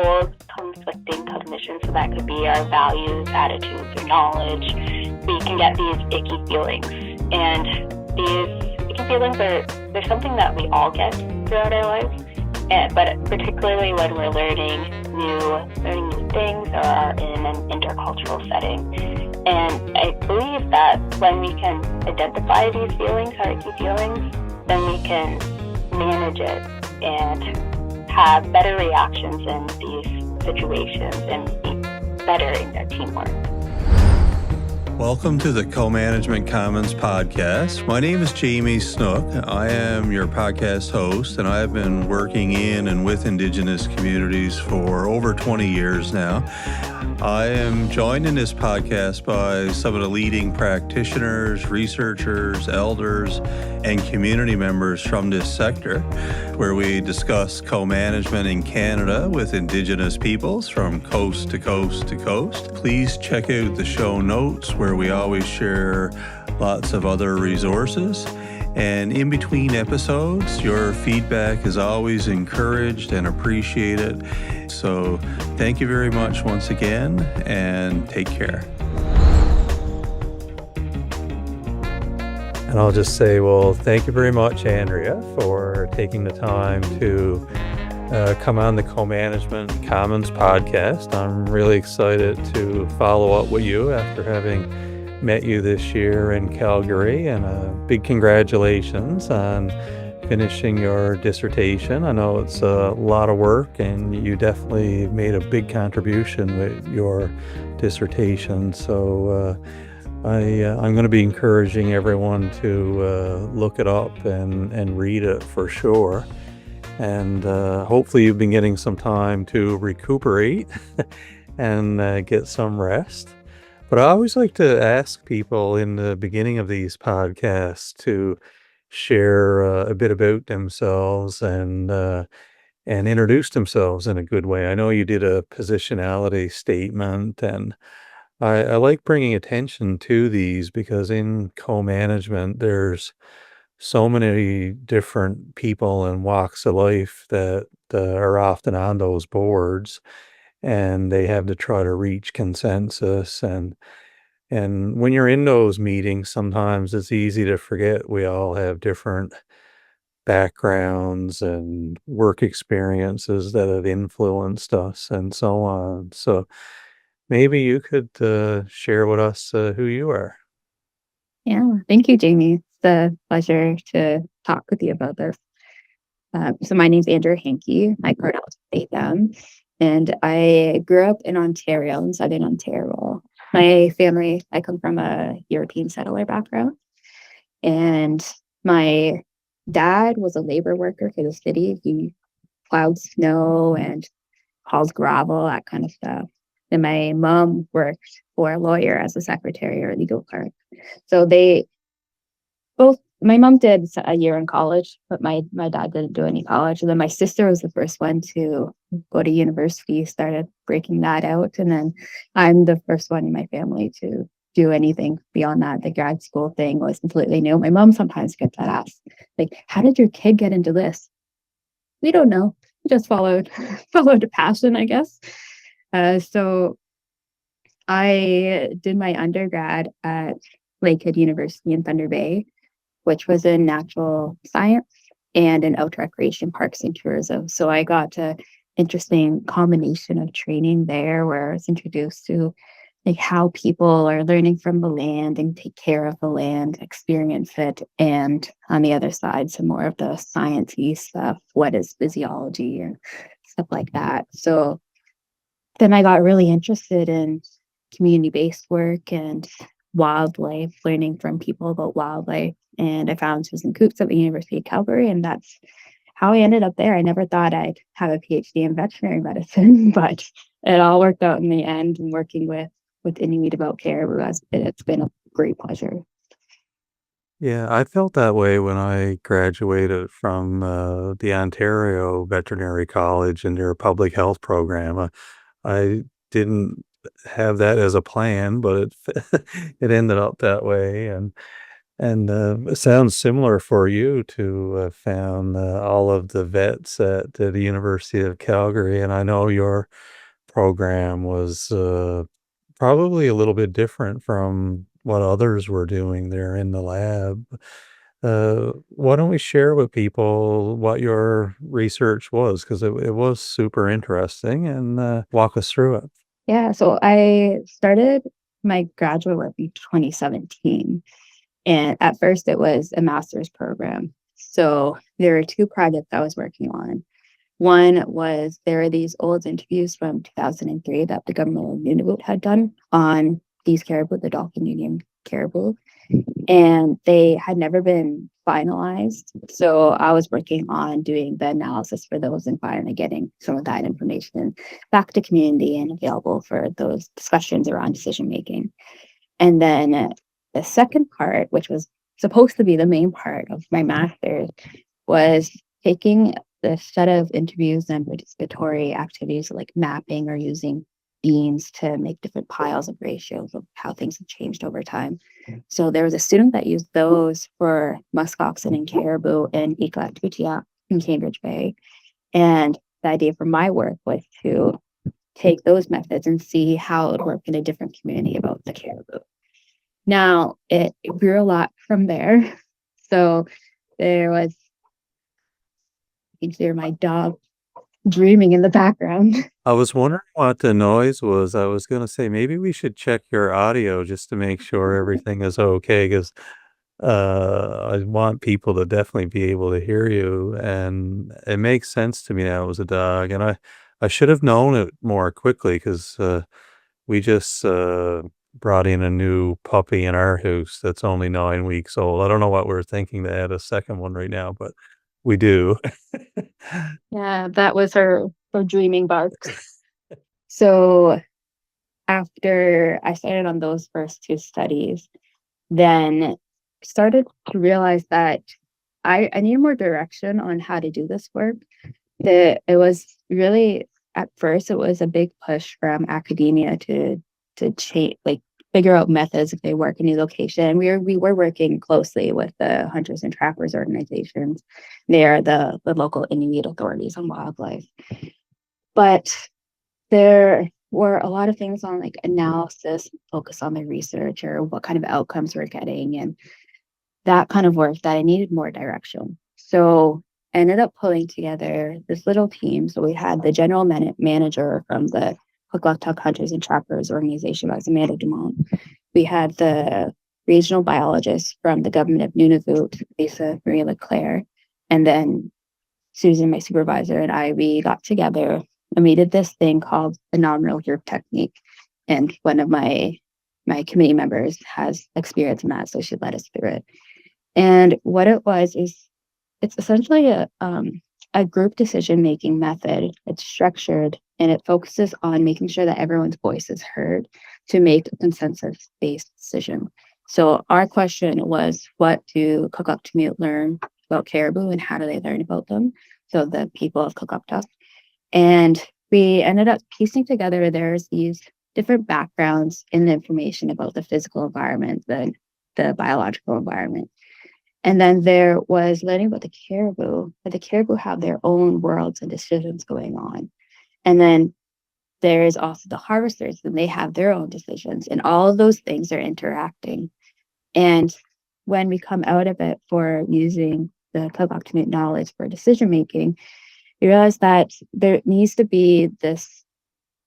hold conflicting cognition, so that could be our values, attitudes, or knowledge. We can get these icky feelings, and these icky feelings they're something that we all get throughout our lives, but particularly when we're learning new things or are in an intercultural setting. And I believe that when we can identify these feelings, our icky feelings, then we can manage it and have better reactions in these situations and be better in their teamwork. Welcome to the Co-Management Commons podcast. My name is Jamie Snook. I am your podcast host, and I have been working in and with Indigenous communities for over 20 years now. I am joined in this podcast by some of the leading practitioners, researchers, elders, and community members from this sector, where we discuss co-management in Canada with Indigenous peoples from coast to coast to coast. Please check out the show notes, where we always share lots of other resources. And in between episodes, your feedback is always encouraged and appreciated. So thank you very much once again, and take care. And I'll just say, well, thank you very much, Andrea, for taking the time to come on the Co-Management Commons podcast. I'm really excited to follow up with you after having met you this year in Calgary, and a big congratulations on finishing your dissertation. I know it's a lot of work, and you definitely made a big contribution with your dissertation. So I'm going to be encouraging everyone to look it up and read it for sure. And hopefully you've been getting some time to recuperate and get some rest. But I always like to ask people in the beginning of these podcasts to share a bit about themselves and introduce themselves in a good way. I know you did a positionality statement, and I like bringing attention to these because in co-management, there's so many different people and walks of life that are often on those boards, and they have to try to reach consensus. And when you're in those meetings, sometimes it's easy to forget we all have different backgrounds and work experiences that have influenced us and so on. So maybe you could share with us who you are. Yeah, thank you, Jamie. It's a pleasure to talk with you about this. So my name's Andrea Hanke. My pronouns are they, them. And I grew up in Ontario, in Southern Ontario. My family, I come from a European settler background. And my dad was a labor worker for the city. He plowed snow and hauls gravel, that kind of stuff. And my mom worked for a lawyer as a secretary or legal clerk. So they both, my mom did a year in college, but my dad didn't do any college. And then my sister was the first one to go to university, started breaking that out. And then I'm the first one in my family to do anything beyond that. The grad school thing was completely new. My mom sometimes gets that asked, like, how did your kid get into this? We don't know. We just followed a passion, I guess. So I did my undergrad at Lakehead University in Thunder Bay, which was in natural science and in outdoor recreation parks and tourism. So I got an interesting combination of training there, where I was introduced to like how people are learning from the land and take care of the land, experience it. And on the other side, some more of the science-y stuff. What is physiology and stuff like that. So then I got really interested in community-based work and wildlife, learning from people about wildlife. And I found Susan Coops at the University of Calgary, and that's how I ended up there. I never thought I'd have a PhD in veterinary medicine, but it all worked out in the end. And working with Inuit about caribou, it's been a great pleasure. Yeah, I felt that way when I graduated from the Ontario Veterinary College in their public health program. I didn't have that as a plan, but it ended up that way. And And it sounds similar for you to have found all of the vets at the University of Calgary. And I know your program was probably a little bit different from what others were doing there in the lab. Why don't we share with people what your research was? Because it was super interesting and walk us through it. Yeah, so I started my graduate work in 2017. And at first, it was a master's program. So there were two projects I was working on. One was there were these old interviews from 2003 that the government of Nunavut had done on these caribou, the Dolphin Union caribou, and they had never been finalized. So I was working on doing the analysis for those and finally getting some of that information back to community and available for those discussions around decision making. And then the second part, which was supposed to be the main part of my master's, was taking the set of interviews and participatory activities like mapping or using beans to make different piles of ratios of how things have changed over time. So there was a student that used those for muskoxen and caribou in Inuinnait in Cambridge Bay. And the idea for my work was to take those methods and see how it would work in a different community about the caribou. Now, it grew a lot from there. So there was, you can hear my dog dreaming in the background. I was wondering what the noise was. I was going to say maybe we should check your audio just to make sure everything is okay because I want people to definitely be able to hear you. And it makes sense to me now it was a dog. And I should have known it more quickly because we just brought in a new puppy in our house that's only 9 weeks old. I don't know what we're thinking to add a second one right now, but we do. Yeah, that was her dreaming barks. So after I started on those first two studies, then started to realize that I needed more direction on how to do this work. That it was really at first it was a big push from academia to change figure out methods if they work in a location. And we were working closely with the hunters and trappers organizations. They are the local Inuit authorities on wildlife. But there were a lot of things on analysis, focus on the research or what kind of outcomes we're getting and that kind of work that I needed more direction. So I ended up pulling together this little team. So we had the general manager from the Tukuit Hunters and Trappers organization, that was Amanda Dumont. We had the regional biologist from the government of Nunavut, Lisa Marie Leclerc, and then Susan, my supervisor, and I, we got together and we did this thing called the nominal group technique. And one of my committee members has experience in that, so she led us through it. And what it was is it's essentially a group decision-making method. It's structured and it focuses on making sure that everyone's voice is heard to make a consensus-based decision. So our question was, what do Killinikmiut learn about caribou and how do they learn about them? So the people of Killinikmiut. And we ended up piecing together there's these different backgrounds in the information about the physical environment, the biological environment. And then there was learning about the caribou, but the caribou have their own worlds and decisions going on. And then there is also the harvesters, and they have their own decisions. And all of those things are interacting. And when we come out of it for using the Killinikmiut knowledge for decision making, you realize that there needs to be this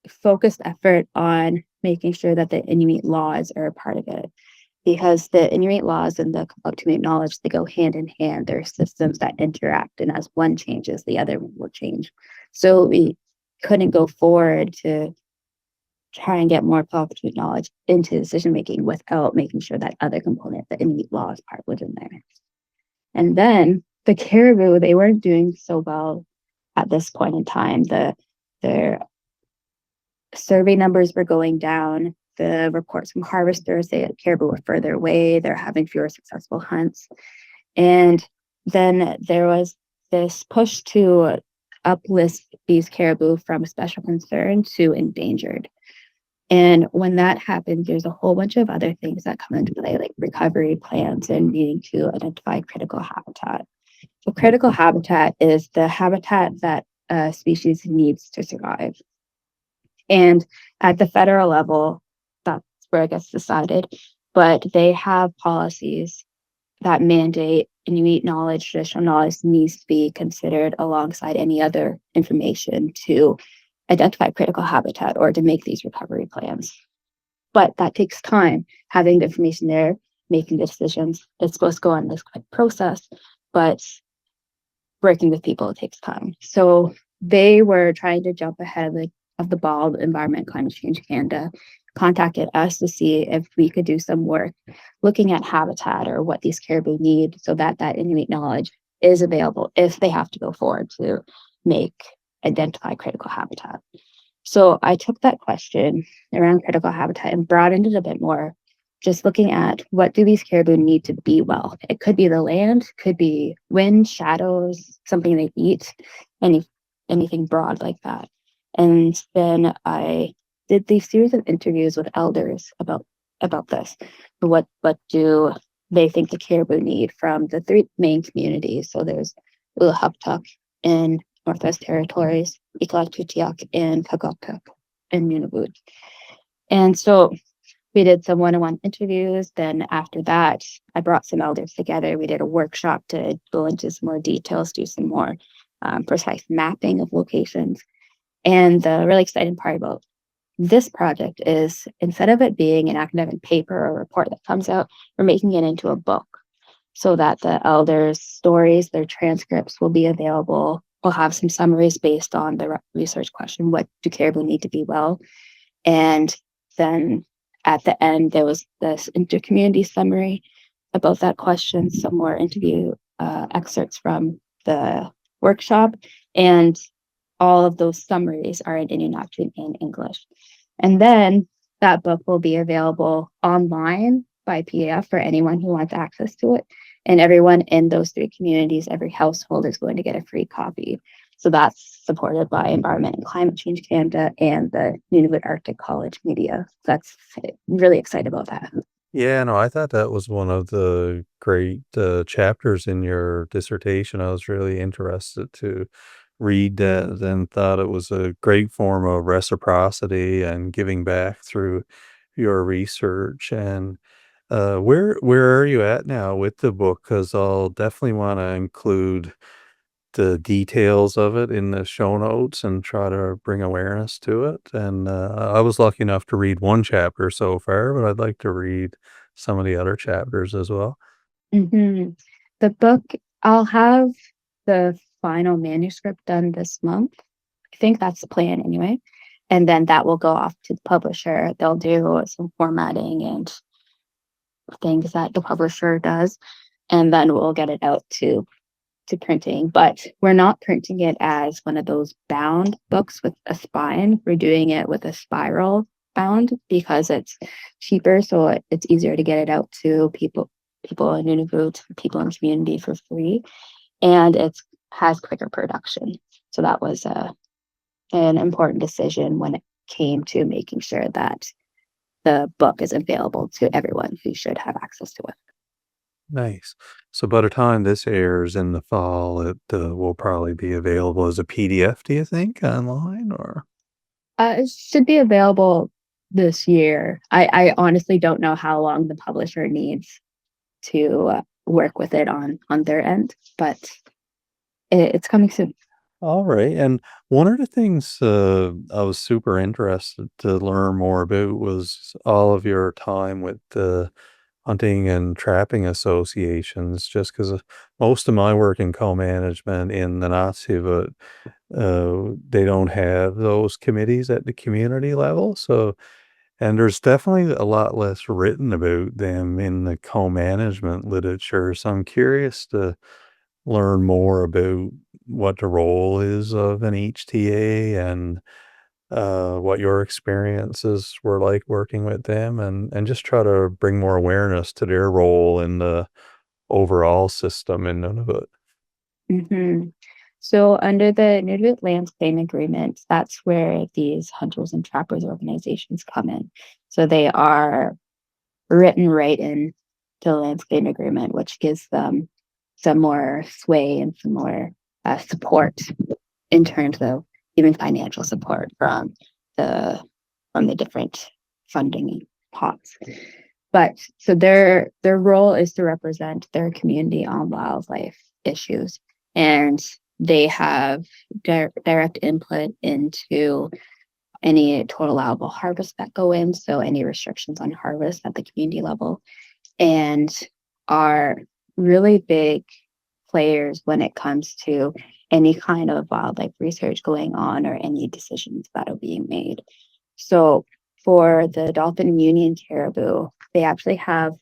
focused effort on making sure that the Inuit laws are a part of it. Because the Inuit laws and the Killinikmiut knowledge, they go hand in hand. They're systems that interact, and as one changes, the other will change. So we couldn't go forward to try and get more Killinikmiut knowledge into decision making without making sure that other component, the Inuit laws part, was in there. And then the caribou, they weren't doing so well at this point in time. Their survey numbers were going down. The reports from harvesters say that caribou were further away. They're having fewer successful hunts. And then there was this push to uplist these caribou from special concern to endangered. And when that happens, there's a whole bunch of other things that come into play, like recovery plans and needing to identify critical habitat. So critical habitat is the habitat that a species needs to survive. And at the federal level, that's where it gets decided. But they have policies that mandate Inuit knowledge, traditional knowledge needs to be considered alongside any other information to identify critical habitat or to make these recovery plans. But that takes time, having the information there, making the decisions. It's supposed to go on this quick process, but working with people, it takes time. So they were trying to jump ahead of the ball. The Environment Climate Change Canada contacted us to see if we could do some work looking at habitat or what these caribou need so that that Inuit knowledge is available if they have to go forward to identify critical habitat. So I took that question around critical habitat and broadened it a bit more, just looking at what do these caribou need to be well. It could be the land, could be wind, shadows, something they eat, anything broad like that. And then I did these series of interviews with elders about this. What do they think the caribou need from the three main communities? So there's Ulahuptuk in Northwest Territories, Iqaluit and Kagoktuk in Nunavut. And so we did some one-on-one interviews. Then after that, I brought some elders together. We did a workshop to go into some more details, do some more precise mapping of locations. And the really exciting part about this project is instead of it being an academic paper or report that comes out, we're making it into a book so that the elders' stories, their transcripts will be available. We'll have some summaries based on the research question, what do caribou need to be well? And then at the end, there was this intercommunity summary about that question, some more interview excerpts from the workshop, and all of those summaries are in Inuinnait and English. And then that book will be available online by PDF for anyone who wants access to it. And everyone in those three communities, every household is going to get a free copy. So that's supported by Environment and Climate Change Canada and the Nunavut Arctic College Media. That's really excited about that. Yeah, no, I thought that was one of the great chapters in your dissertation. I was really interested to read that and thought it was a great form of reciprocity and giving back through your research. And where are you at now with the book? Because I'll definitely want to include the details of it in the show notes and try to bring awareness to it. And I was lucky enough to read one chapter so far, but I'd like to read some of the other chapters as well. Mm-hmm. The book, I'll have the final manuscript done this month. I think that's the plan anyway. And then that will go off to the publisher. They'll do some formatting and things that the publisher does. And then we'll get it out to printing. But we're not printing it as one of those bound books with a spine. We're doing it with a spiral bound because it's cheaper. So it's easier to get it out to people in Nunavut, people in the community for free. And it has quicker production. So that was an important decision when it came to making sure that the book is available to everyone who should have access to it. Nice. So by the time this airs in the fall, it will probably be available as a PDF, do you think, online or? It should be available this year. I honestly don't know how long the publisher needs to work with it on their end, but it's coming soon. All right. And one of the things I was super interested to learn more about was all of your time with the hunting and trapping associations, just because most of my work in co-management in the Nazi, but they don't have those committees at the community level. So, and there's definitely a lot less written about them in the co-management literature. So I'm curious to learn more about what the role is of an HTA and what your experiences were like working with them and just try to bring more awareness to their role in the overall system in Nunavut. Mm-hmm. So under the Inuit Land Claim Agreement, that's where these hunters and trappers organizations come in. So they are written right in the Land Claim Agreement, which gives them some more sway and some more support in terms of even financial support the from the different funding pots. But so their role is to represent their community on wildlife issues, and they have direct input into any total allowable harvest that go in, so any restrictions on harvest at the community level, and are really big players when it comes to any kind of wildlife research going on or any decisions that are being made. So for the Dolphin Union Caribou, they actually have,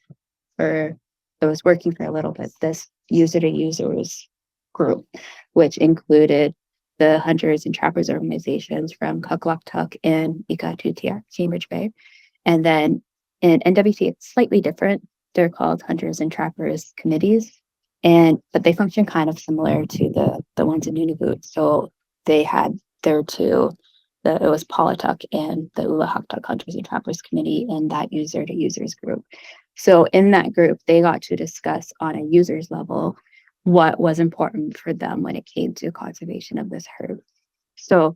or I was working for a little bit, this user to users group, which included the hunters and trappers organizations from Kugluktuk and Ikatutia, Cambridge Bay. And then in NWC, it's slightly different. They're called hunters and trappers committees. But they function kind of similar to the ones in Nunavut. So they had their two, it was Paulatuk and the Ulahaktuk Hunters and Trappers Committee and that user to users group. So in that group, they got to discuss on a user's level what was important for them when it came to conservation of this herd. So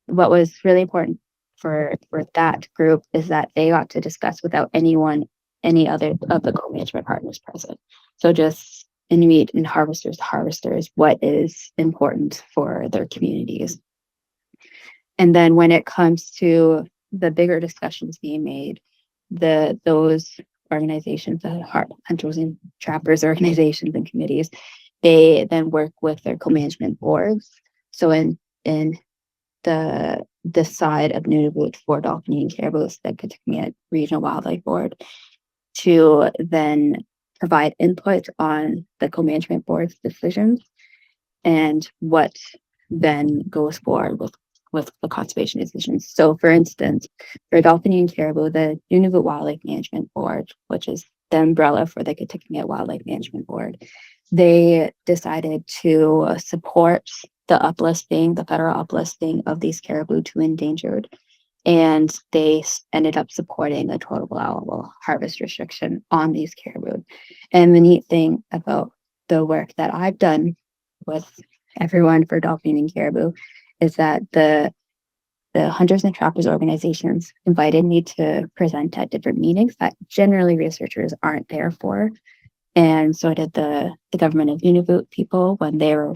what was really important for that group is that they got to discuss without any other of the co-management partners present. So just Inuit and harvesters, what is important for their communities. And then when it comes to the bigger discussions being made, those organizations, the hunters and trappers organizations and committees, they then work with their co-management boards. So in the side of Nunavut for Dolphin and Caribou, the Killinikmiut Regional Wildlife Board, to then provide input on the co-management board's decisions and what then goes forward with the conservation decisions. So for instance, for Dolphin and Caribou, the Nunavut Wildlife Management Board, which is the umbrella for the Killinikmiut Wildlife Management Board, they decided to support the uplisting, the federal uplisting of these caribou to endangered. And they ended up supporting a total allowable harvest restriction on these caribou. And the neat thing about the work that I've done with everyone for Dolphin and Caribou is that the hunters and trappers organizations invited me to present at different meetings that generally researchers aren't there for. And so did the government of Nunavut people when they were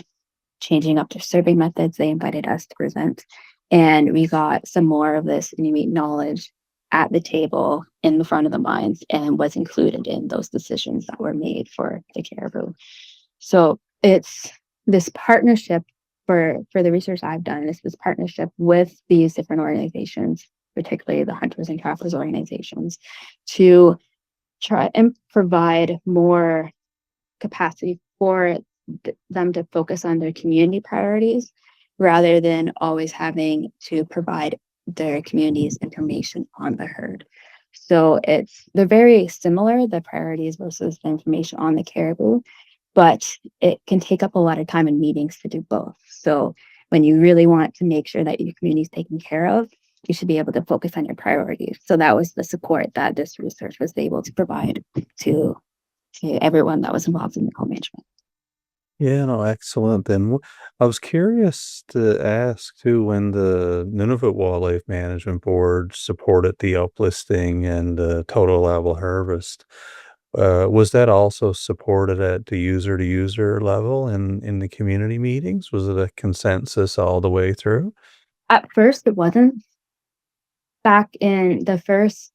changing up their survey methods. They invited us to present. And we got some more of this Inuit knowledge at the table in the front of the minds and was included in those decisions that were made for the caribou. So it's this partnership for the research I've done, it's this partnership with these different organizations, particularly the hunters and trappers organizations, to try and provide more capacity for them to focus on their community priorities rather than always having to provide their communities information on the herd. So they're very similar, the priorities versus the information on the caribou, but it can take up a lot of time in meetings to do both. So when you really want to make sure that your community is taken care of, you should be able to focus on your priorities. So that was the support that this research was able to provide to everyone that was involved in the co-management. Yeah, no, excellent. And I was curious to ask too, when the Nunavut Wildlife Management Board supported the uplisting and total allowable harvest, was that also supported at the user to user level in the community meetings? Was it a consensus all the way through? At first, it wasn't. Back in the first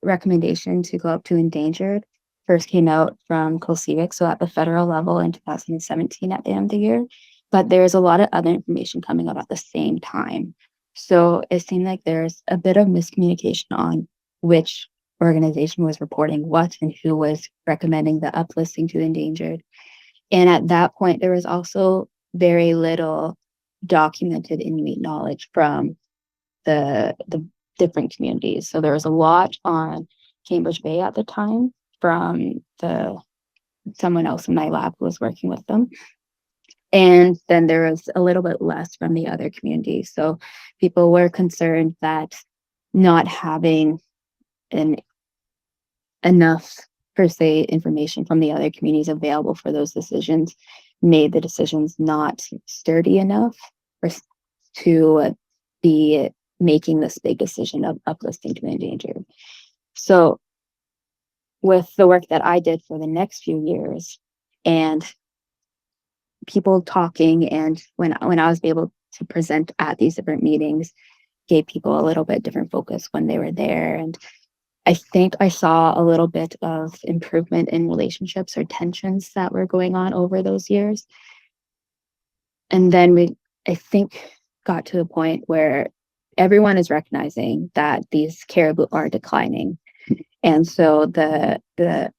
recommendation to go up to endangered first came out from COSEVIC, so at the federal level in 2017 at the end of the year, but there's a lot of other information coming up at the same time. So it seemed like there's a bit of miscommunication on which organization was reporting what and who was recommending the uplisting to endangered. And at that point, there was also very little documented Inuit knowledge from the different communities. So there was a lot on Cambridge Bay at the time from someone else in my lab who was working with them. And then there was a little bit less from the other communities. So people were concerned that not having enough, per se, information from the other communities available for those decisions made the decisions not sturdy enough to be making this big decision of uplisting to endangered. So with the work that I did for the next few years and people talking, and when I was able to present at these different meetings, gave people a little bit different focus when they were there. And I think I saw a little bit of improvement in relationships or tensions that were going on over those years. And then I think, got to the point where everyone is recognizing that these caribou are declining. And so the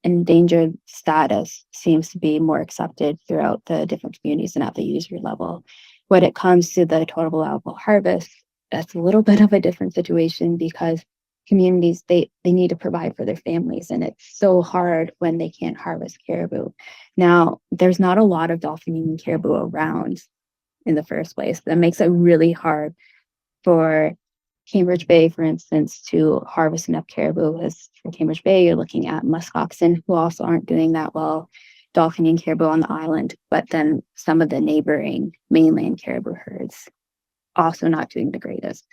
endangered status seems to be more accepted throughout the different communities and at the user level. When it comes to the total allowable harvest, that's a little bit of a different situation because communities, they need to provide for their families, and it's so hard when they can't harvest caribou. Now, there's not a lot of dolphin eating caribou around in the first place. That makes it really hard for Cambridge Bay, for instance, to harvest enough caribou. Because for Cambridge Bay, you're looking at muskoxen, who also aren't doing that well, dolphin eating caribou on the island, but then some of the neighboring mainland caribou herds also not doing the greatest.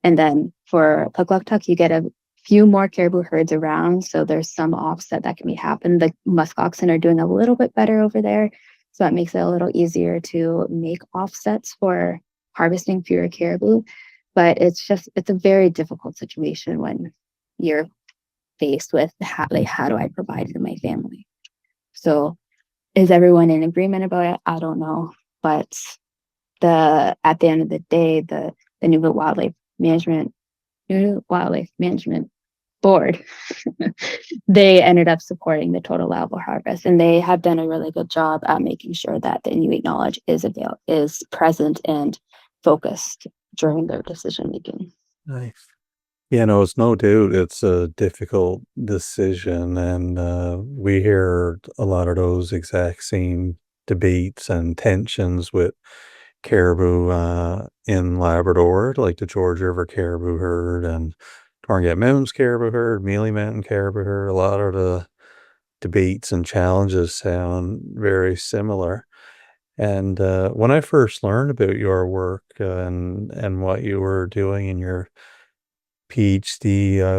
And then for Pukluktuk, you get a few more caribou herds around, so there's some offset that can be happened. The muskoxen are doing a little bit better over there, so that makes it a little easier to make offsets for harvesting fewer caribou. But it's a very difficult situation when you're faced with how do I provide for my family? So is everyone in agreement about it? I don't know, but at the end of the day, the Inuit Wildlife Management Board, they ended up supporting the total allowable harvest, and they have done a really good job at making sure that the Inuit knowledge is present and focused during their decision making. Nice. Yeah, no, it's no doubt it's a difficult decision, and we hear a lot of those exact same debates and tensions with caribou in Labrador, like the George River caribou herd and Torngat Mountains caribou herd, Mealy Mountain caribou herd. A lot of the debates and challenges sound very similar. And when I first learned about your work and what you were doing in your PhD, I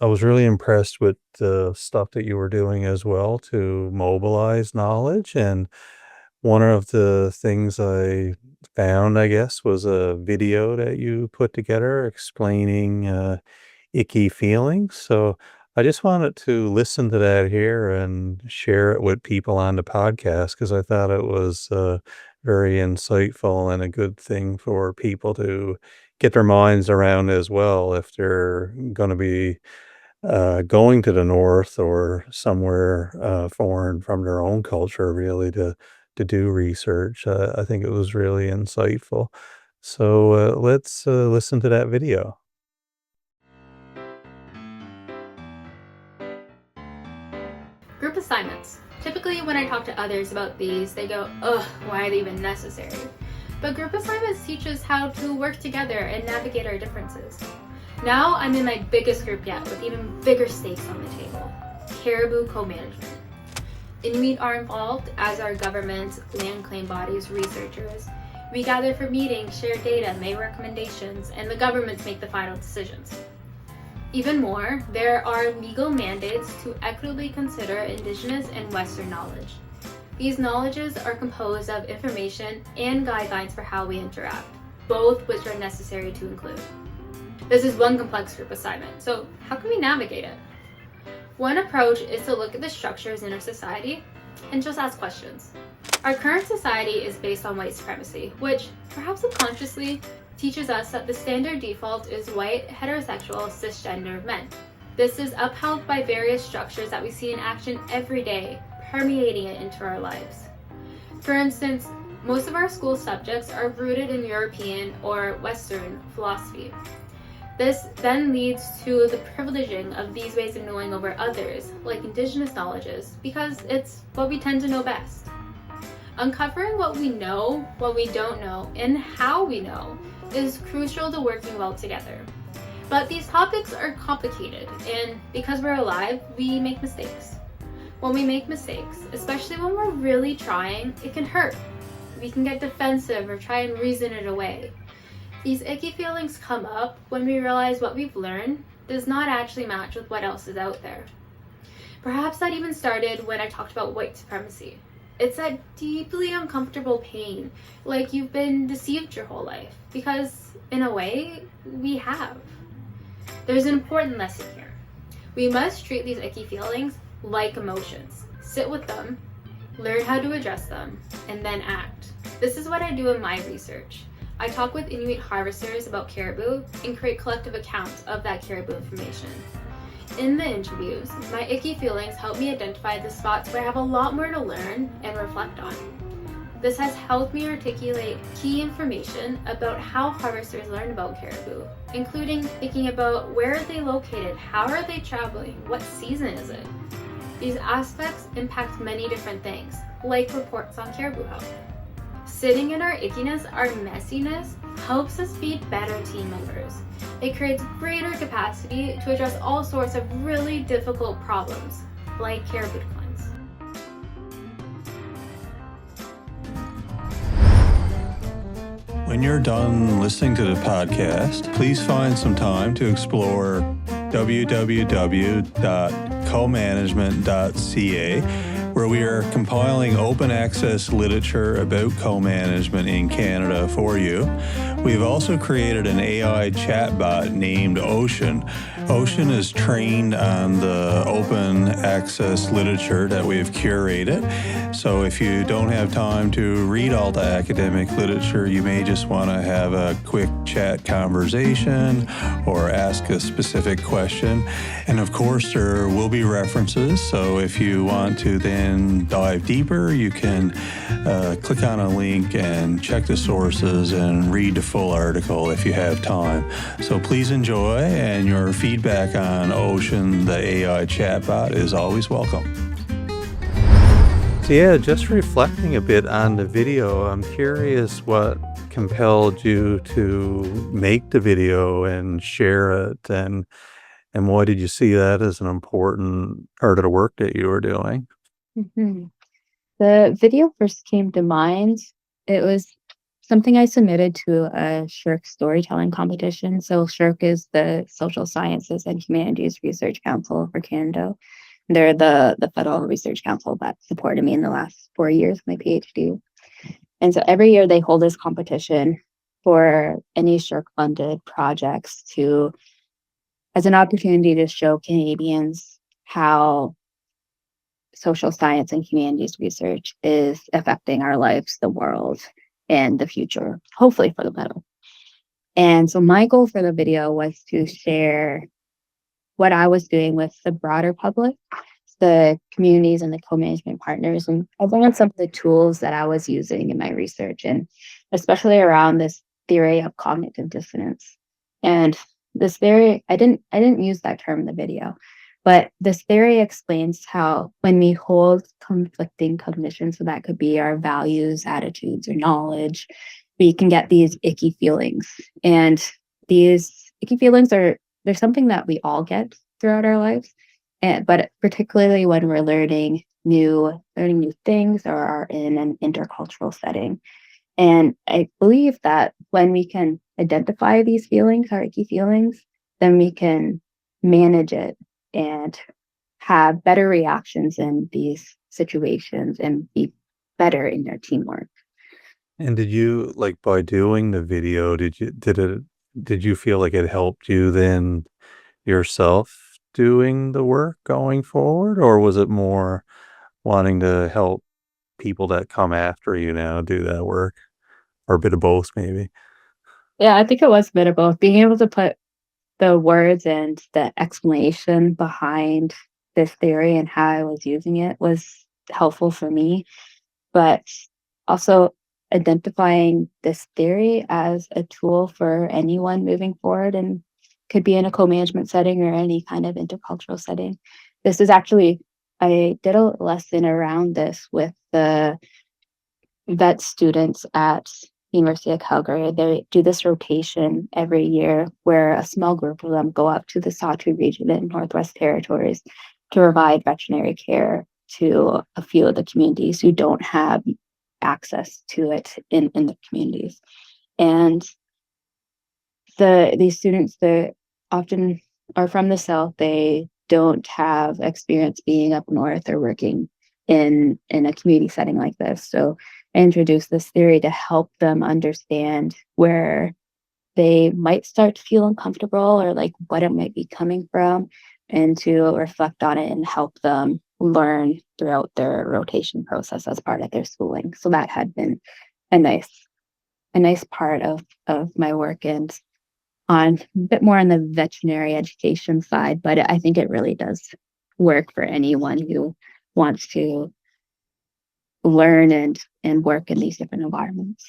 was really impressed with the stuff that you were doing as well to mobilize knowledge. And one of the things I found, I guess, was a video that you put together explaining icky feelings. So I just wanted to listen to that here and share it with people on the podcast because I thought it was very insightful and a good thing for people to get their minds around as well if they're going to be going to the north or somewhere foreign from their own culture, really, to do research. I think it was really insightful. So let's listen to that video. Group assignments. Typically, when I talk to others about these, they go, ugh, why are they even necessary? But group assignments teach us how to work together and navigate our differences. Now I'm in my biggest group yet, with even bigger stakes on the table: caribou co-management. Inuit are involved, as are government, land claim bodies, researchers. We gather for meetings, share data, make recommendations, and the governments make the final decisions. Even more, there are legal mandates to equitably consider Indigenous and Western knowledge. These knowledges are composed of information and guidelines for how we interact, both which are necessary to include. This is one complex group assignment, so how can we navigate it? One approach is to look at the structures in our society and just ask questions. Our current society is based on white supremacy, which, perhaps subconsciously, teaches us that the standard default is white, heterosexual, cisgender men. This is upheld by various structures that we see in action every day, permeating it into our lives. For instance, most of our school subjects are rooted in European or Western philosophy. This then leads to the privileging of these ways of knowing over others, like Indigenous knowledges, because it's what we tend to know best. Uncovering what we know, what we don't know, and how we know is crucial to working well together. But these topics are complicated, and because we're alive, we make mistakes. When we make mistakes, especially when we're really trying, it can hurt. We can get defensive or try and reason it away. These icky feelings come up when we realize what we've learned does not actually match with what else is out there. Perhaps that even started when I talked about white supremacy. It's that deeply uncomfortable pain, like you've been deceived your whole life, because in a way, we have. There's an important lesson here. We must treat these icky feelings like emotions. Sit with them, learn how to address them, and then act. This is what I do in my research. I talk with Inuit harvesters about caribou and create collective accounts of that caribou information. In the interviews, my icky feelings help me identify the spots where I have a lot more to learn and reflect on. This has helped me articulate key information about how harvesters learn about caribou, including thinking about where are they located, how are they traveling, what season is it. These aspects impact many different things, like reports on caribou health. Sitting in our ickiness, our messiness, helps us be better team members. It creates greater capacity to address all sorts of really difficult problems, like caribou declines. When you're done listening to the podcast, please find some time to explore www.comanagement.ca, where we are compiling open access literature about co-management in Canada for you. We've also created an AI chatbot named Ocean. Ocean is trained on the open access literature that we've curated. So if you don't have time to read all the academic literature, you may just want to have a quick chat conversation or ask a specific question. And of course, there will be references. So if you want to then dive deeper, you can click on a link and check the sources and read the full article if you have time. So please enjoy, and your feedback on Ocean, the AI chatbot, is always welcome. So yeah, just reflecting a bit on the video, I'm curious what compelled you to make the video and share it, and why did you see that as an important part of the work that you were doing? Mhm. The video first came to mind. It was something I submitted to a SSHRC storytelling competition. So SSHRC is the Social Sciences and Humanities Research Council for Canada. They're the federal research council that supported me in the last 4 years of my PhD. And so every year they hold this competition for any SSHRC-funded projects as an opportunity to show Canadians how social science and humanities research is affecting our lives, the world, and the future, hopefully for the better. And so my goal for the video was to share what I was doing with the broader public, the communities and the co-management partners. And I learned some of the tools that I was using in my research, and especially around this theory of cognitive dissonance. And this theory, I didn't use that term in the video, but this theory explains how when we hold conflicting cognition, so that could be our values, attitudes, or knowledge, we can get these icky feelings. And these icky feelings they're something that we all get throughout our lives, but particularly when we're learning new things or are in an intercultural setting. And I believe that when we can identify these feelings, our icky feelings, then we can manage it and have better reactions in these situations and be better in their teamwork. And did you, like, by doing the video, did you feel like it helped you then yourself doing the work going forward, or was it more wanting to help people that come after you now do that work, or a bit of both maybe? Yeah, I think it was a bit of both. Being able to put the words and the explanation behind this theory and how I was using it was helpful for me, but also identifying this theory as a tool for anyone moving forward, and could be in a co-management setting or any kind of intercultural setting. This is actually, I did a lesson around this with the vet students at University of Calgary, they do this rotation every year where a small group of them go up to the Sawtree region in Northwest Territories to provide veterinary care to a few of the communities who don't have access to it in the communities. And these students that often are from the South, they don't have experience being up north or working in a community setting like this. So I introduced this theory to help them understand where they might start to feel uncomfortable or like what it might be coming from, and to reflect on it and help them learn throughout their rotation process as part of their schooling. So that had been a nice part of my work, and on a bit more on the veterinary education side, but I think it really does work for anyone who wants to learn and work in these different environments.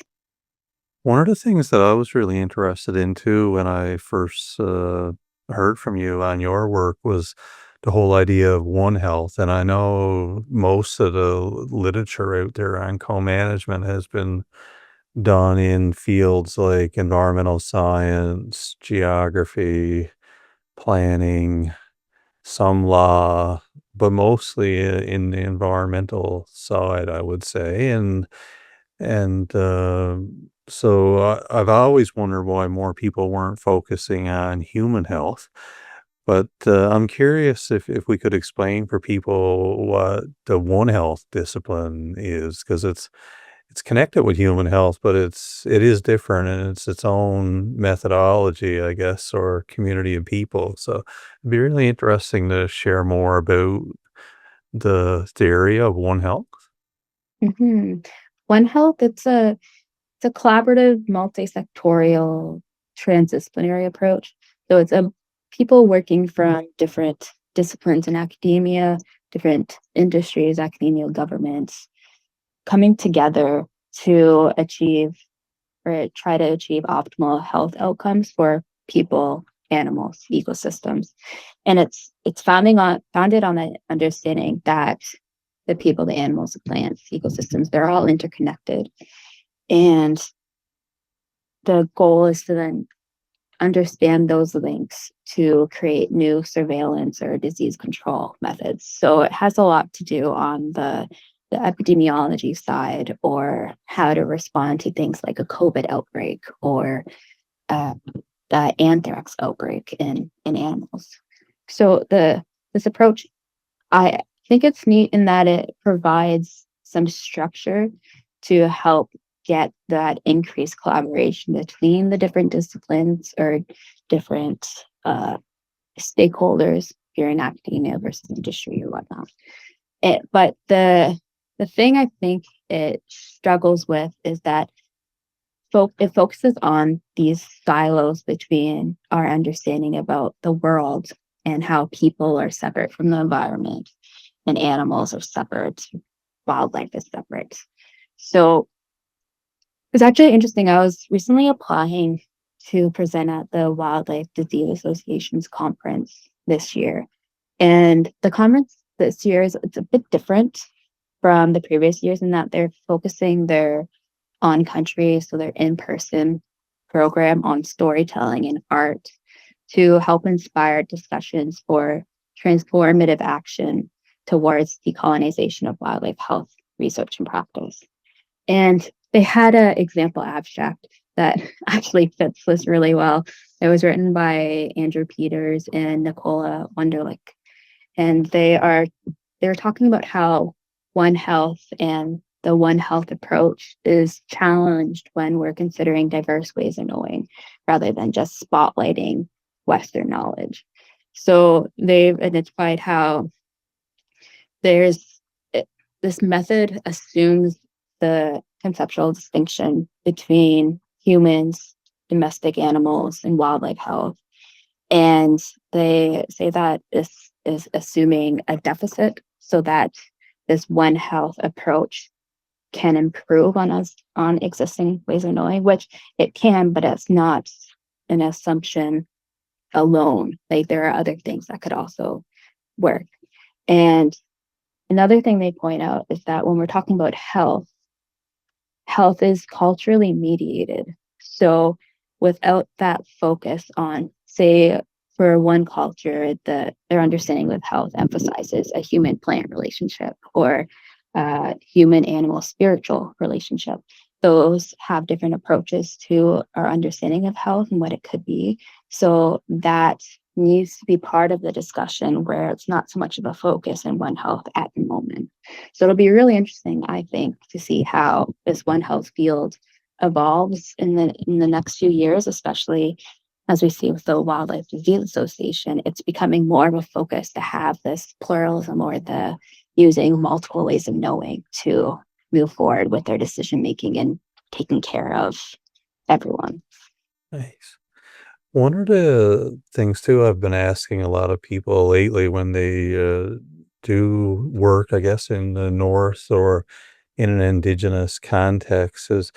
One of the things that I was really interested in too when I first heard from you on your work was the whole idea of One Health. And I know most of the literature out there on co-management has been done in fields like environmental science, geography, planning, some law, but mostly in the environmental side, I would say. And so I've always wondered why more people weren't focusing on human health. But I'm curious if we could explain for people what the One Health discipline is, because it's connected with human health, but it is different and it's its own methodology, I guess, or community of people. So it'd be really interesting to share more about the theory of One Health. Mhm. One Health, it's a collaborative, multi-sectorial, transdisciplinary approach. So it's a people working from different disciplines in academia, different industries, academia, governments, coming together to achieve or try to achieve optimal health outcomes for people, animals, ecosystems. And it's founded on the understanding that the people, the animals, the plants, ecosystems, they're all interconnected. And the goal is to then understand those links to create new surveillance or disease control methods. So it has a lot to do on the epidemiology side, or how to respond to things like a COVID outbreak or uh, the anthrax outbreak in animals. So this approach, I think it's neat in that it provides some structure to help get that increased collaboration between the different disciplines or different stakeholders, if you're in academia versus industry or whatnot. But the thing I think it struggles with is that it focuses on these silos between our understanding about the world and how people are separate from the environment and animals are separate, wildlife is separate. So it's actually interesting. I was recently applying to present at the Wildlife Disease Association's conference this year. And the conference this year it's a bit different from the previous years in that they're focusing their on country, so their in-person program on storytelling and art to help inspire discussions for transformative action towards decolonization of wildlife health research and practice. And they had an example abstract that actually fits this really well. It was written by Andrew Peters and Nicola Wunderlich. And they're talking about how One Health and the One Health approach is challenged when we're considering diverse ways of knowing rather than just spotlighting Western knowledge. So they've identified how this method assumes the conceptual distinction between humans, domestic animals, and wildlife health. And they say that this is assuming a deficit so that this One Health approach can improve on existing ways of knowing, which it can, but it's not an assumption alone. Like there are other things that could also work. And another thing they point out is that when we're talking about health, health is culturally mediated. So without that focus on, say, for one culture, their understanding of health emphasizes a human-plant relationship or human-animal spiritual relationship. Those have different approaches to our understanding of health and what it could be. So that needs to be part of the discussion where it's not so much of a focus in One Health at the moment. So it'll be really interesting, I think, to see how this One Health field evolves in the next few years, especially as we see with the Wildlife Disease Association. It's becoming more of a focus to have this pluralism or the using multiple ways of knowing to move forward with their decision making and taking care of everyone. Nice. One of the things too I've been asking a lot of people lately when they do work, I guess, in the North or in an indigenous context is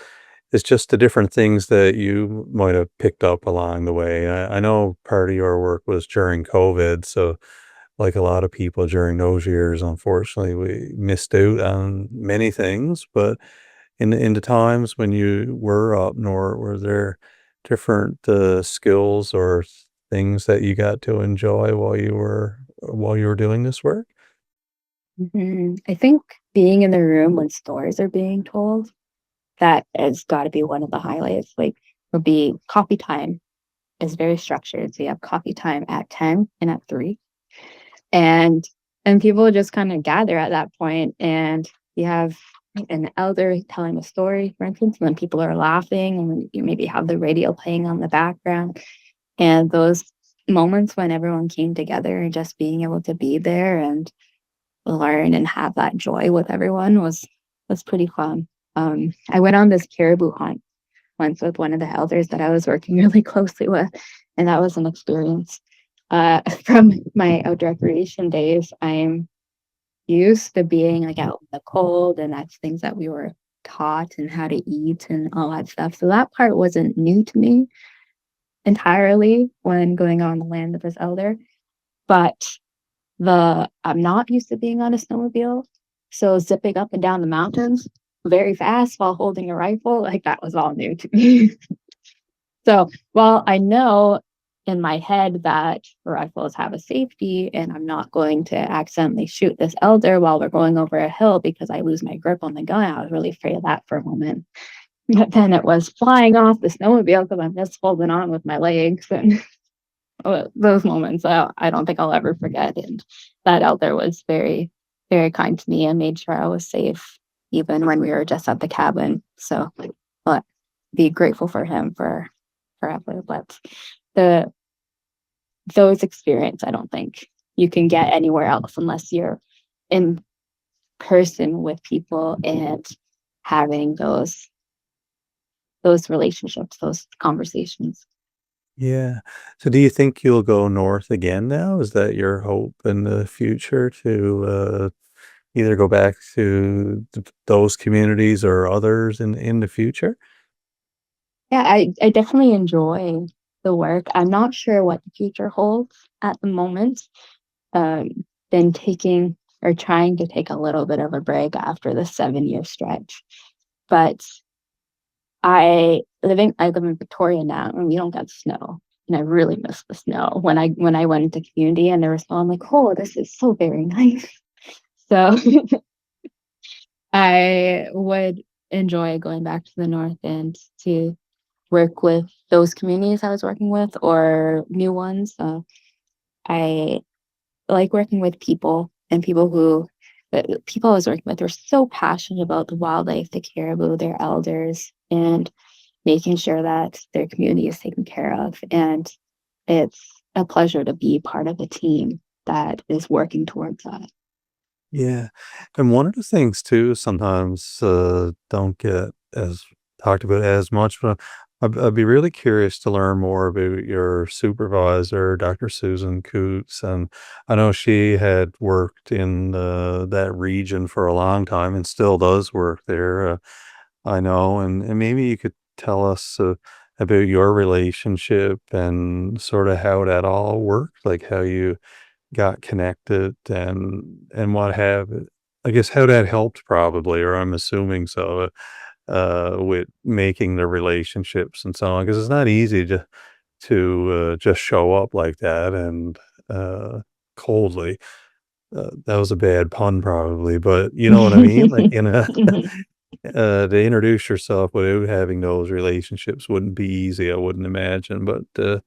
just the different things that you might have picked up along the way. I know part of your work was during COVID, so like a lot of people during those years, unfortunately, we missed out on many things. But in the times when you were up north, were there different skills or things that you got to enjoy while you were doing this work? I think being in the room when stories are being told, that has got to be one of the highlights. Like, would be coffee time is very structured. So you have coffee time at 10 and at 3. And people just kind of gather at that point, and you have an elder telling a story, for instance, and then people are laughing, and then you maybe have the radio playing on the background. And those moments when everyone came together and just being able to be there and learn and have that joy with everyone was pretty fun. I went on this caribou hunt once with one of the elders that I was working really closely with, and that was an experience. From my outdoor recreation days, I'm used to being like out in the cold, and that's things that we were taught and how to eat and all that stuff. So that part wasn't new to me entirely when going on the land of this elder. But I'm not used to being on a snowmobile. So zipping up and down the mountains very fast while holding a rifle, like that was all new to me. So while I know in my head that rifles have a safety and I'm not going to accidentally shoot this elder while we're going over a hill because I lose my grip on the gun, I was really afraid of that for a moment. But then it was flying off the snowmobile because I'm just holding on with my legs, and those moments I don't think I'll ever forget. And that elder was very, very kind to me and made sure I was safe even when we were just at the cabin. So but be grateful for him for forever. But those experience I don't think you can get anywhere else unless you're in person with people and having those relationships, those conversations. Yeah. So do you think you'll go north again now? Is that your hope in the future to either go back to those communities or others in the future? Yeah, I definitely enjoy the work. I'm not sure what the future holds at the moment. Um, been taking or trying to take a little bit of a break after the 7-year stretch. But I live in Victoria now, and we don't get snow. And I really miss the snow. When I went into community and there was snow, I'm like, oh, this is so very nice. So I would enjoy going back to the north and to work with those communities I was working with or new ones. I like working with people and the people I was working with were so passionate about the wildlife, the caribou, their elders, and making sure that their community is taken care of. And it's a pleasure to be part of a team that is working towards that. Yeah. And one of the things too sometimes don't get as talked about as much, but I'd be really curious to learn more about your supervisor, Dr. Susan Coots. And I know she had worked in that region for a long time and still does work there. I know. And maybe you could tell us about your relationship and sort of how that all worked, like how you got connected and what have I guess how that helped probably, or I'm assuming so. with making the relationships and so on, because it's not easy to just show up like that and coldly. That was a bad pun, probably, but you know what I mean. Like, Mhm. to introduce yourself without having those relationships wouldn't be easy, I wouldn't imagine. But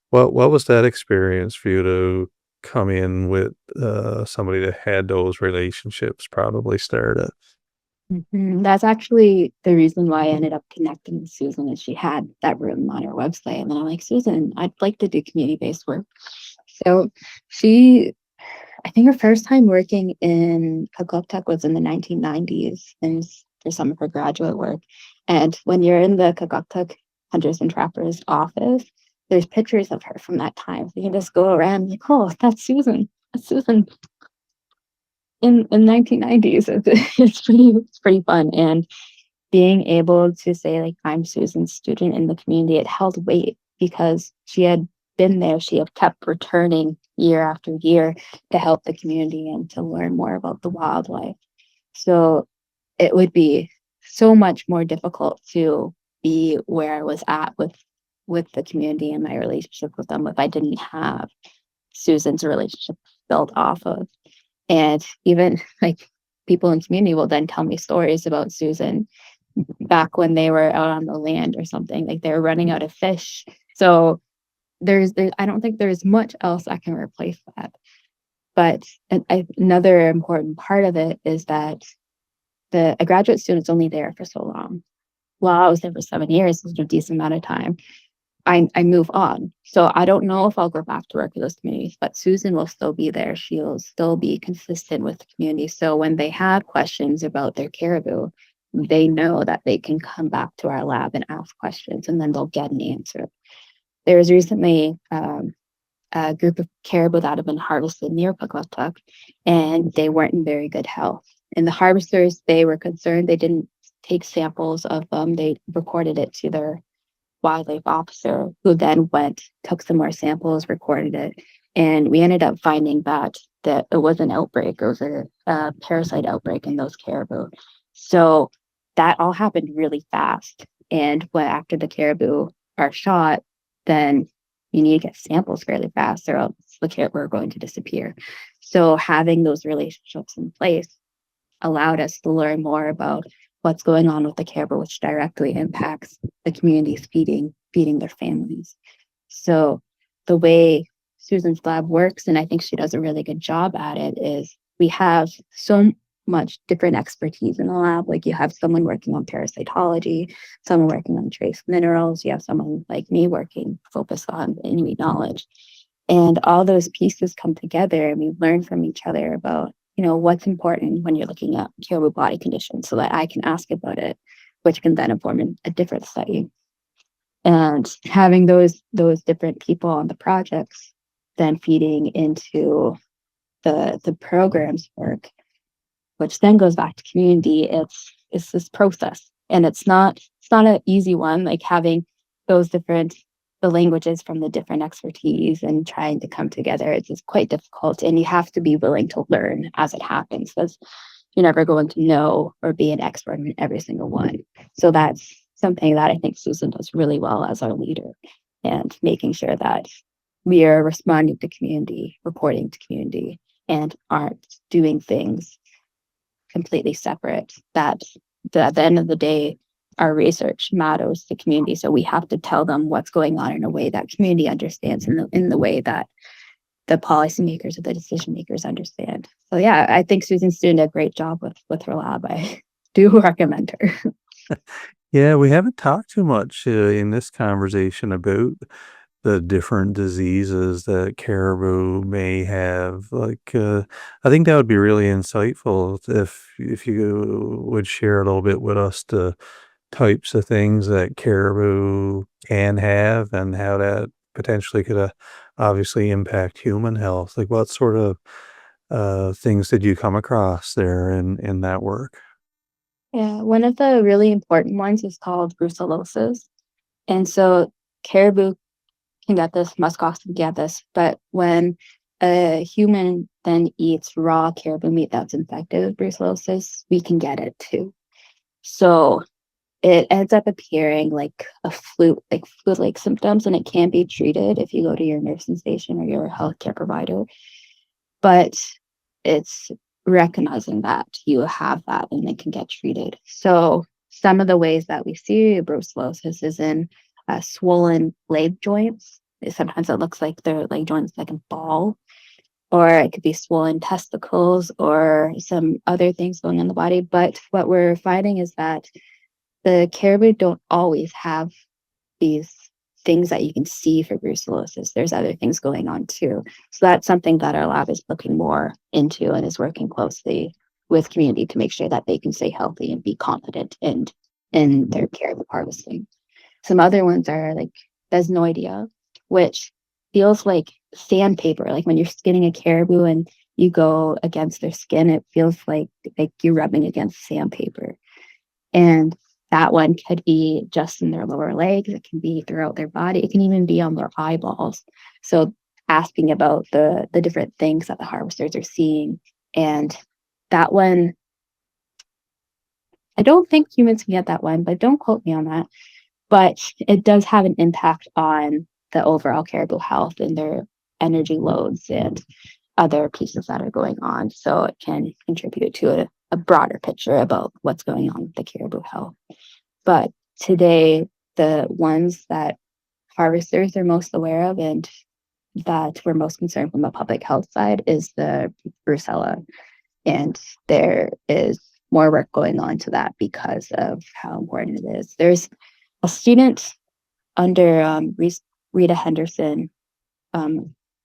what was that experience for you to come in with somebody that had those relationships probably started? That's actually the reason why I ended up connecting with Susan, is she had that room on her website. And then I'm like, Susan, I'd like to do community-based work. So she, I think her first time working in Tuktuk was in the 1990s, and for some of her graduate work. And when you're in the Tuktuk Hunters and Trappers office, there's pictures of her from that time. So you can just go around like, oh, that's Susan. That's Susan in 1990s. It's pretty fun. And being able to say, like, I'm Susan's student in the community, it held weight because she had been there. She had kept returning year after year to help the community and to learn more about the wildlife. So it would be so much more difficult to be where I was at with the community and my relationship with them if I didn't have Susan's relationship built off of. And even like people in community will then tell me stories about Susan back when they were out on the land or something, like they were running out of fish. So there's I don't think there's much else that can replace that. But another important part of it is that a graduate student's only there for so long. Well, I was there for 7 years, which is a decent amount of time. I move on. So I don't know if I'll go back to work with those communities, but Susan will still be there. She'll still be consistent with the community. So when they have questions about their caribou, they know that they can come back to our lab and ask questions, and then they'll get an answer. There was recently a group of caribou that have been harvested near Pukletuk, and they weren't in very good health. And the harvesters, they were concerned. They didn't take samples of them. They reported it to their wildlife officer, who then took some more samples, recorded it, and we ended up finding that it was an outbreak. It was a parasite outbreak in those caribou. So that all happened really fast. And after the caribou are shot, then you need to get samples fairly fast, or else the caribou are going to disappear. So having those relationships in place allowed us to learn more about what's going on with the caribou, which directly impacts the communities feeding their families. So the way Susan's lab works, and I think she does a really good job at it, is we have so much different expertise in the lab. Like, you have someone working on parasitology, someone working on trace minerals, you have someone like me focused on Inuit knowledge. And all those pieces come together, and we learn from each other about, what's important when you're looking at caribou body conditions, so that I can ask about it, which can then inform a different study. And having those different people on the projects then feeding into the program's work, which then goes back to community. It's this process, and it's not an easy one. Like, having those the languages from the different expertise and trying to come together, it's quite difficult, and you have to be willing to learn as it happens, because you're never going to know or be an expert in every single one. So that's something that I think Susan does really well as our leader, and making sure that we are responding to community, reporting to community, and aren't doing things completely separate. That at the end of the day, our research matters to community, so we have to tell them what's going on in a way that community understands, in the way that the policymakers or the decision makers understand. So yeah, I think Susan's doing a great job with her lab. I do recommend her. Yeah, we haven't talked too much in this conversation about the different diseases that caribou may have. Like, I think that would be really insightful if you would share a little bit with us the types of things that caribou can have, and how that potentially could obviously impact human health. Like, what sort of things did you come across there in that work? Yeah, one of the really important ones is called brucellosis. And so caribou can get this, muskox can get this, but when a human then eats raw caribou meat that's infected with brucellosis, we can get it too. So it ends up appearing like a flu-like symptoms, and it can be treated if you go to your nursing station or your healthcare provider. But it's recognizing that you have that and it can get treated. So some of the ways that we see brucellosis is in swollen leg joints. Sometimes it looks like their leg joints like a ball, or it could be swollen testicles or some other things going on in the body. But what we're finding is that the caribou don't always have these things that you can see for brucellosis. There's other things going on too. So that's something that our lab is looking more into and is working closely with community to make sure that they can stay healthy and be confident in their caribou harvesting. Some other ones are like besnoidia, which feels like sandpaper. Like when you're skinning a caribou and you go against their skin, it feels like you're rubbing against sandpaper. And that one could be just in their lower legs. It can be throughout their body. It can even be on their eyeballs. So asking about the different things that the harvesters are seeing. And that one, I don't think humans can get that one, but don't quote me on that. But it does have an impact on the overall caribou health and their energy loads and other pieces that are going on. So it can contribute to a broader picture about what's going on with the caribou health. But today, the ones that harvesters are most aware of and that we're most concerned from a public health side is the brucella. And there is more work going on to that because of how important it is. There's a student under Rita Henderson,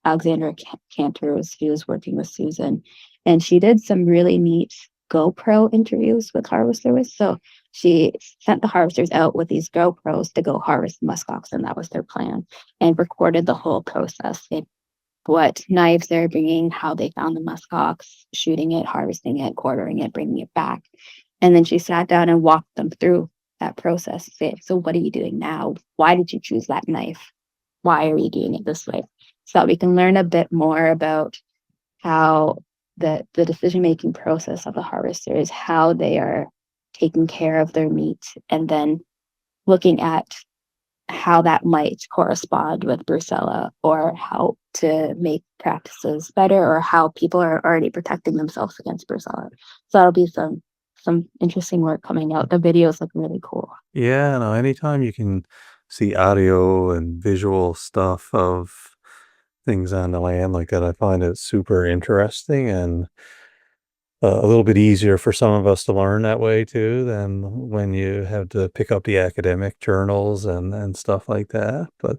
Alexandra Cantor, she was working with Susan, and she did some really neat GoPro interviews with harvesters. So she sent the harvesters out with these GoPros to go harvest muskox, and that was their plan, and recorded the whole process. What knives they're bringing, how they found the muskox, shooting it, harvesting it, quartering it, bringing it back. And then she sat down and walked them through that process. So what are you doing now? Why did you choose that knife? Why are you doing it this way? So that we can learn a bit more about how the decision-making process of the harvesters, how they are taking care of their meat, and then looking at how that might correspond with brucella, or how to make practices better, or how people are already protecting themselves against brucella. So that'll be some interesting work coming out. The videos look really cool. Yeah, no, anytime you can see audio and visual stuff of things on the land like that, I find it super interesting and a little bit easier for some of us to learn that way too than when you have to pick up the academic journals and stuff like that. But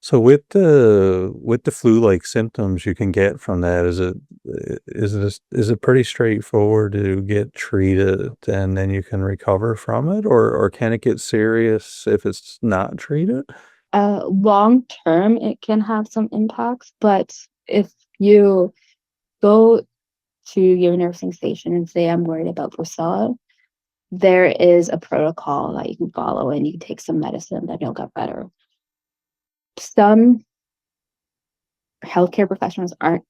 so with the flu-like symptoms you can get from that, is it pretty straightforward to get treated and then you can recover from it, or can it get serious if it's not treated? Long term, it can have some impacts, but if you go to your nursing station and say, I'm worried about brucella, there is a protocol that you can follow, and you can take some medicine that you'll get better. Some healthcare professionals aren't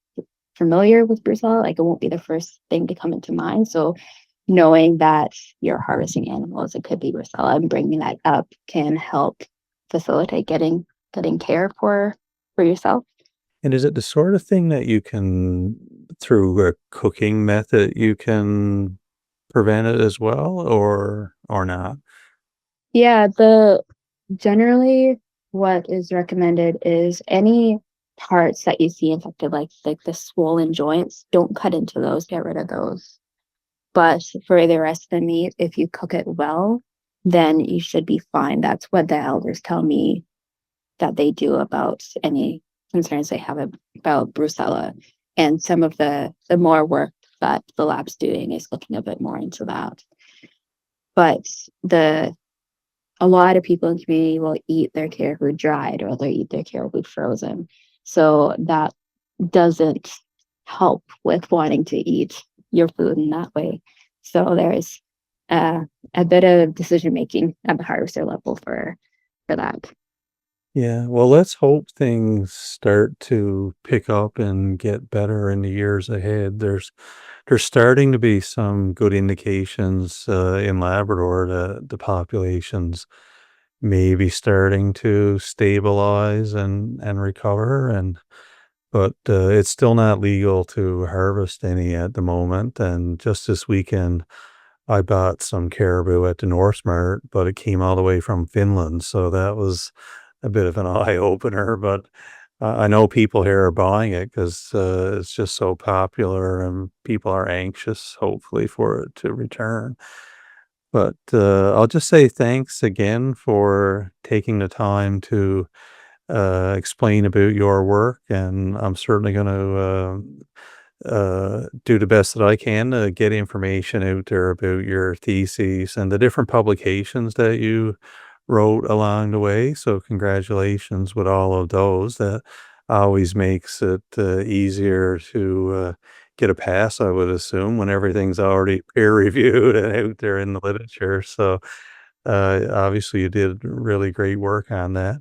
familiar with brucella, like it won't be the first thing to come into mind. So knowing that you're harvesting animals, it could be brucella, and bringing that up can help facilitate getting care for yourself. And is it the sort of thing that you can, through a cooking method, you can prevent it as well, or not? Yeah, generally what is recommended is any parts that you see infected, like the swollen joints, don't cut into those, get rid of those. But for the rest of the meat, if you cook it well, then you should be fine. That's what the elders tell me that they do about any concerns they have about brucella. And some of the more work that the lab's doing is looking a bit more into that. But a lot of people in the community will eat their caribou dried, or they'll eat their caribou frozen. So that doesn't help with wanting to eat your food in that way. So there's a bit of decision making at the harvester level for that. Yeah, well, let's hope things start to pick up and get better in the years ahead. there's starting to be some good indications in Labrador that the populations may be starting to stabilize and recover, but it's still not legal to harvest any at the moment. And just this weekend, I bought some caribou at the North Mart, but it came all the way from Finland, so that was a bit of an eye opener. But I know people here are buying it because it's just so popular, and people are anxious, hopefully, for it to return. But I'll just say thanks again for taking the time to explain about your work, and I'm certainly going to do the best that I can to get information out there about your theses and the different publications that you wrote along the way. So congratulations with all of those. That always makes it easier to get a pass, I would assume, when everything's already peer reviewed and out there in the literature. So obviously you did really great work on that.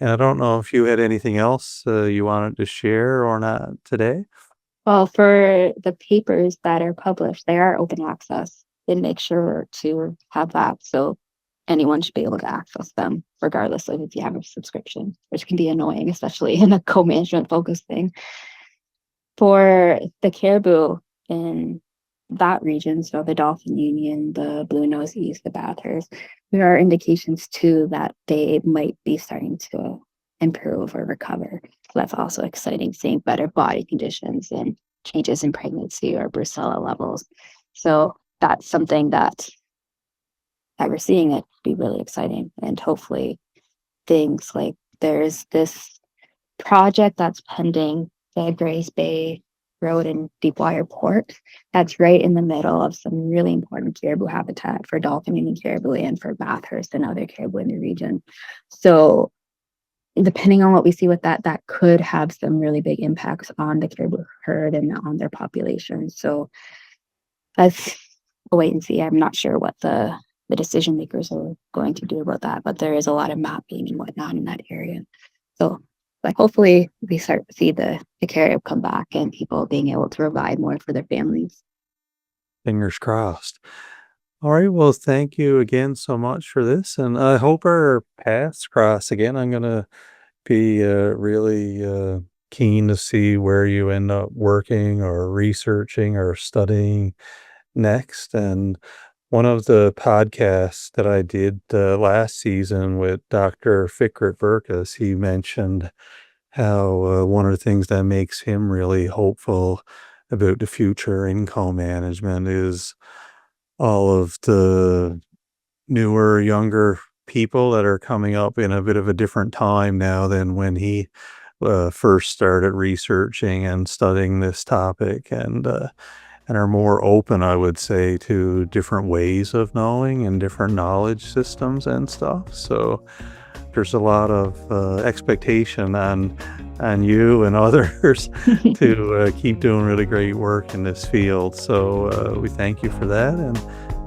And I don't know if you had anything else you wanted to share or not today. Well, for the papers that are published, they are open access, and make sure to have that so anyone should be able to access them, regardless of if you have a subscription, which can be annoying, especially in a co-management focused thing. For the caribou in that region, so the Dolphin Union, the Blue Nosies, the Bathurst, there are indications too that they might be starting to improve or recover. So that's also exciting, seeing better body conditions and changes in pregnancy or brucella levels. So that's something that we're seeing. It be really exciting. And hopefully things like there's this project that's pending, the Grays Bay Road in Deepwater Port, that's right in the middle of some really important caribou habitat for dolphin Union caribou and for Bathurst and other caribou in the region. So depending on what we see with that could have some really big impacts on the caribou herd and on their population. So that's a wait and see. I'm not sure what the decision makers are going to do about that, but there is a lot of mapping and whatnot in that area. So but hopefully we start to see the caribou come back and people being able to provide more for their families. Fingers crossed. All right. Well, thank you again so much for this. And I hope our paths cross again. I'm going to be really keen to see where you end up working or researching or studying next. And one of the podcasts that I did last season with Dr. Fikret Burkus, he mentioned how one of the things that makes him really hopeful about the future in co-management is all of the newer, younger people that are coming up in a bit of a different time now than when he first started researching and studying this topic, and are more open, I would say, to different ways of knowing and different knowledge systems and stuff. So there's a lot of expectation on you and others to keep doing really great work in this field. So we thank you for that, and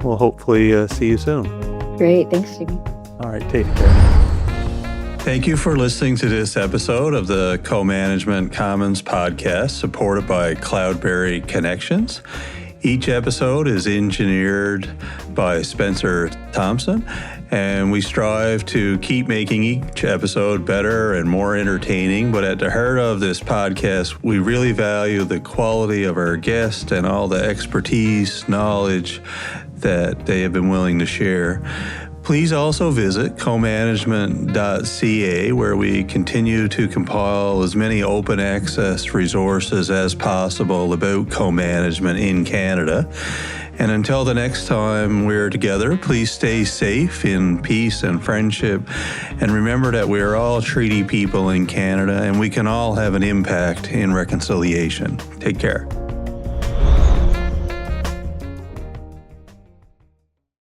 we'll hopefully see you soon. Great. Thanks, Jimmy. All right. Take care. Thank you for listening to this episode of the Co-Management Commons podcast, supported by Cloudberry Connections. Each episode is engineered by Spencer Thompson, and we strive to keep making each episode better and more entertaining. But at the heart of this podcast, we really value the quality of our guests and all the expertise, knowledge that they have been willing to share. Please also visit comanagement.ca, where we continue to compile as many open access resources as possible about co-management in Canada. And until the next time we're together, please stay safe in peace and friendship. And remember that we are all treaty people in Canada, and we can all have an impact in reconciliation. Take care.